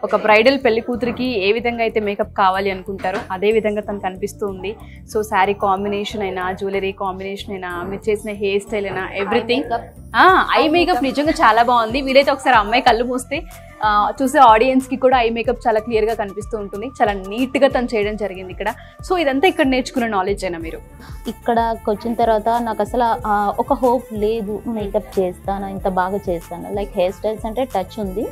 ఒక బ్రైడల్ పెళ్లి కూతురికి ఏ విధంగా అయితే మేకప్ కావాలి అనుకుంటారో అదే విధంగా తను కనిపిస్తూ ఉంది. సో శారీ కాంబినేషన్ అయినా, జ్యువెలరీ కాంబినేషన్ అయినా, మీరు చేసిన హెయిర్ స్టైల్ అయినా, ఎవ్రీథింగ్. ఐ మేకప్ నిజంగా చాలా బాగుంది. వీలైతే ఒకసారి అమ్మాయి కళ్ళు మూస్తే చూసే ఆడియన్స్ కి కూడా ఐ మేకప్ చాలా క్లియర్ గా కనిపిస్తూ ఉంటుంది. చాలా నీట్ గా తను చేయడం జరిగింది ఇక్కడ. సో ఇదంతా ఇక్కడ నేర్చుకున్న నాలెడ్జ్ అయినా మీరు? ఇక్కడకి వచ్చిన తర్వాత నాకు అసలు ఒక హోప్ లేదు మేకప్ చేస్తాను, ఇంత బాగా చేస్తాను. లైక్ హెయిర్ స్టైల్స్ అంటే టచ్ ఉంది,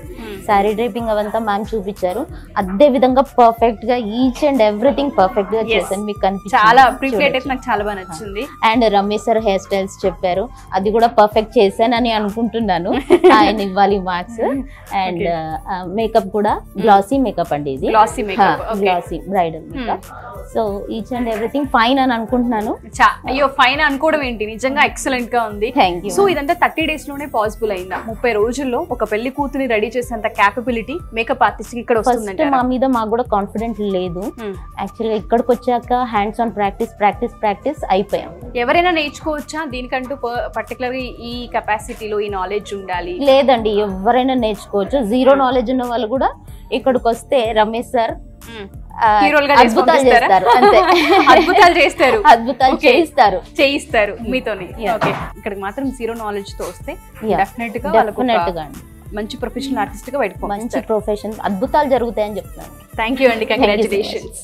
శారీ డ్రైపింగ్ అవంతా మ్యామ్ చూపించారు. అదే విధంగా పర్ఫెక్ట్ గా ఈచ్ అండ్ ఎవ్రీథింగ్ పర్ఫెక్ట్ గా చేశాను. మీకు కనిపించింది చాలా ప్రిపేర్ అయితే నాకు చాలా బాగా నచ్చింది. And Ramesh sir hair styles చెప్పారు, అది కూడా పర్ఫెక్ట్ చేశానని అనుకుంటున్నాను. ఆయన ఇవ్వాలి మార్క్స్. అండ్ మేకప్ కూడా గ్లాసీ మేకప్ అండి, ఇది glossy bridal makeup. So each and everything fine అని అనుకుంటున్నాను. అయ్యో ఫైన్ అనుకోవడం ఏంటి, నిజంగా ఎక్సలెంట్ గా ఉంది. Thank you. సో ఇదంతా 30 days లోనే పాసిబుల్ అయిందా? 30 రోజుల్లో ఒక పెళ్లి కూతుని రెడీ చేసేంత క్యాపబిలిటీ మేకప్ ఆర్టిస్ట్ ఇక్కడ వస్తుంది? మా మీద మాకు కూడా కాన్ఫిడెంట్ లేదు. యాక్చువల్గా ఇక్కడికి వచ్చాక హ్యాండ్స్ ఆన్ ప్రాక్టీస్ అయిపోయాం. ఎవరైనా నేర్చుకోవచ్చా దీనికంటూ పర్టికులర్ ఈ కెపాసిటీలో ఈ నాలెడ్జ్ ఉండాలి? లేదండి, ఎవరైనా నేర్చుకోవచ్చు. జీరో నాలెడ్జ్ ఉన్న వాళ్ళు కూడా ఇక్కడికి వస్తే రమేష్ సార్ అద్భుతాలు చేస్తారు. అంతే, అద్భుతాలు చేయిస్తారు మీతోని. ఇక్కడికి మాత్రం జీరో నాలెడ్జ్ తో వస్తే డెఫినెట్ గా మంచి ప్రొఫెషనల్ ఆర్టిస్ట్ గా బయటకు మంచి ప్రొఫెషన్ అద్భుతాలు జరుగుతాయని చెప్తున్నాను. థ్యాంక్ యూ అండి, కంగ్రాచులేషన్స్.